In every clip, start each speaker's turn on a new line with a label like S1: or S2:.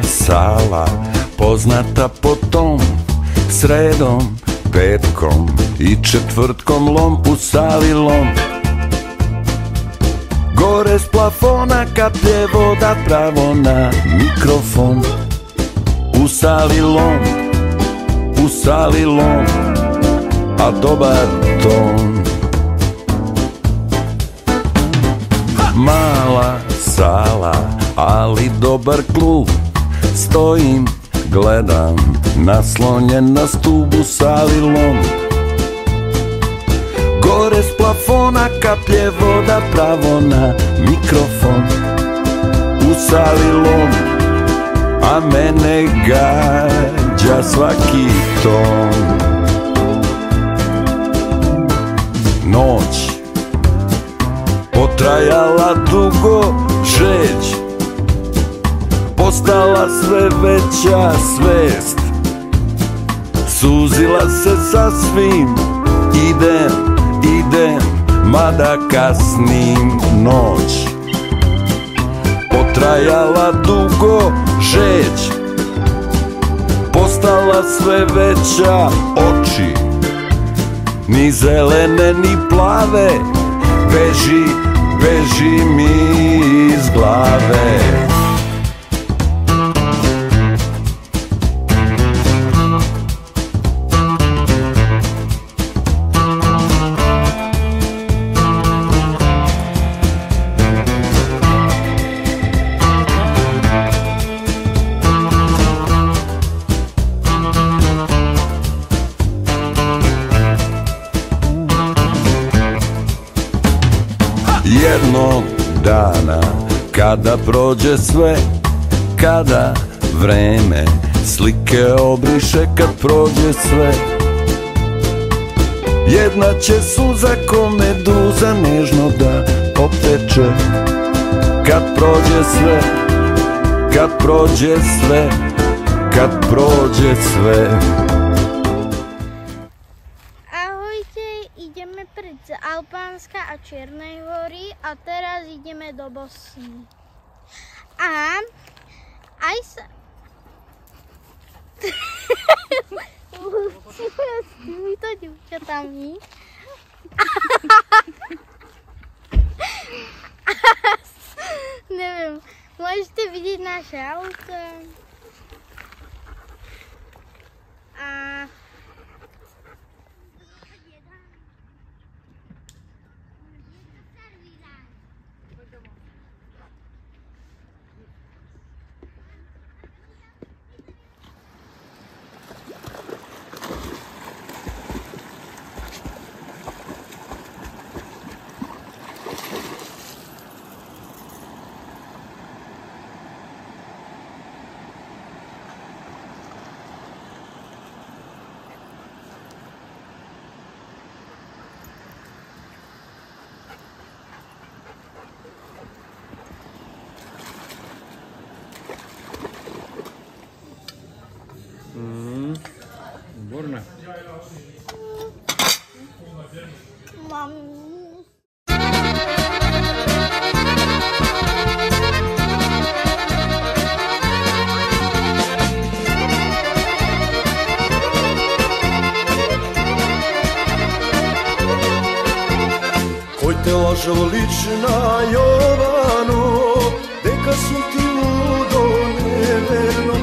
S1: sala, poznata po tom sredom, petkom i četvrtkom lom u sali lom. Gore s plafona kaplje voda pravo na mikrofon. U sali lom, a dobar ton. Mala sala, ali dobar klub. Stojim, gledam, naslonjen na stub u sali lom. Gore s plafona kaplje voda pravo na mikrofon. U sali lom, a mene gađa svaki ton. Noć potrajala dugo, žeć postala sve veća svest. Suzila se sasvim, idem, mada kasnim. Noć potrajala dugo, žeć postala sve veća. Oči ni zelene ni plave, beži mi iz glave. Jednog dana, kada prođe sve, kada vreme slike obriše, kad prođe sve, jedna će suza ko meduza nežno da opeče. Kad prođe sve, kad prođe sve, kad prođe sve.
S2: Ideme pred Albánska a Čiernej hory a teraz ideme do Bosny. A aj sa... Musíme s týmito dievčatami. Neviem, môžete vidieť naše auto. A...
S3: Výborné.
S2: Mám...
S4: Koj te lažo lična Jovano, deka su ti ludo neverno.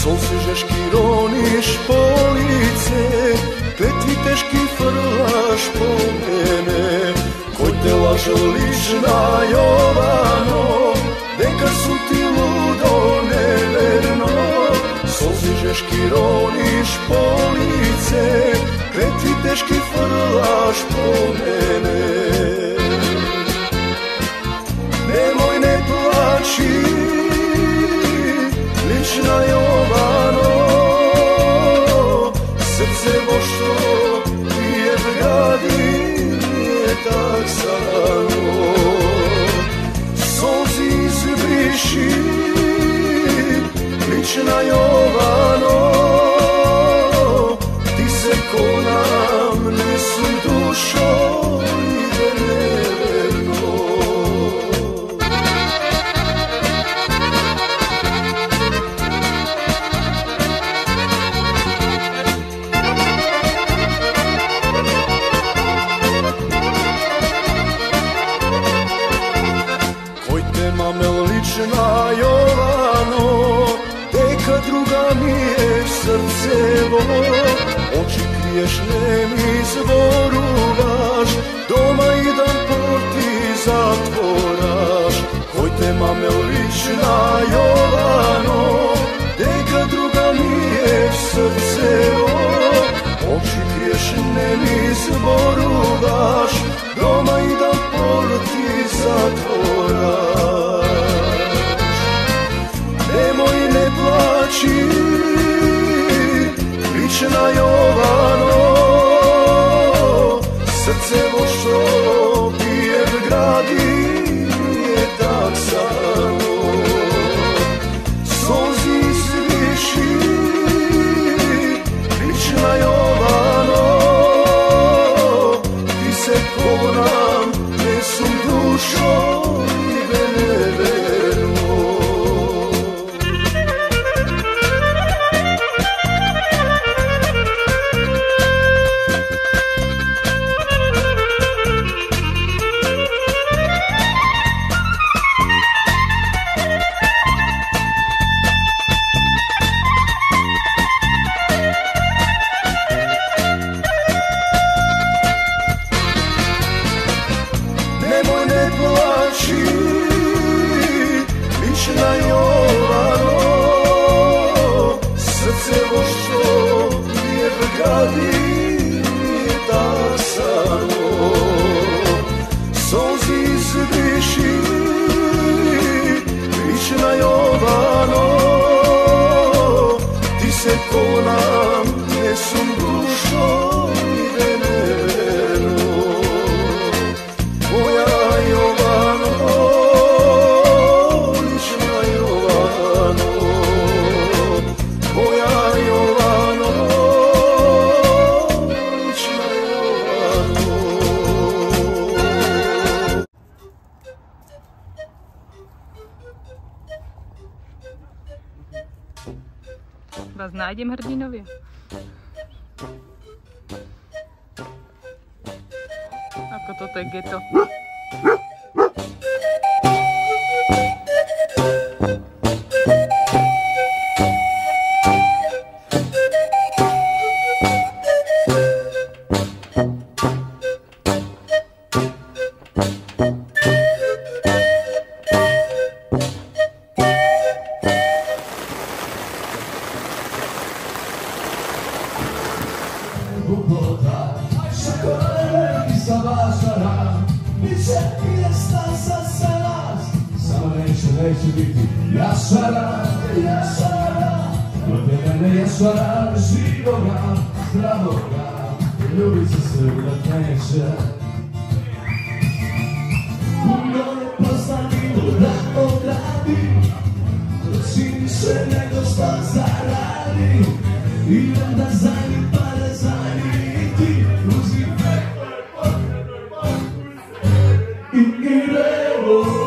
S4: Solci žeški roniš po lice, kletvi teški frlaš po mene. Koj te lažo lična Jovano, deka su ti ludo neverno. Solci žeški roniš po lice, kletvi teški frlaš po mene. Nemoj ne plači, lična Jovano, srce bošto ti je vgradi, nije tak samo. Solzi izbriši, lična Jovano, ti se ko nam nisu dušo ide neverno. piješ, ne mi zboruvaš, doma idam pol ti zatvoraš. Hoj te mame lična Jovano, deka druga mi je srce oči piješ, ne mi zboruvaš, doma idam pol ti zatvoraš. Nemoj ne plaći, lična Jovano, srce vošo pije v gradi je tak samo. Sozi sviši, lična Jovano, ti se konam, ne sum dušo i veneverno. Nemoj ne plaći, lična Jovano, srce vošo je v gradi je tak samo. Sozi zdiši, lična Jovano, ti se konam, ne sum dušo i veneverno. Moja Jovano, lična Jovano, moja Jovano, lična Jovano.
S5: Vás nájdem hrdinově. Ako toto je ghetto.
S6: Neće biti jašara, jašara, od mene jašara živoga, zdravoga, ljubica se neće. U njoj poznaninu da odradi, čini se nego što zaradi, i onda zadnji pare zadnji ti uzi i idemo.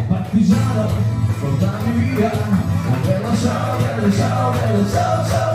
S6: Partigiano, portami via, bella ciao, bella ciao, bella ciao, ciao.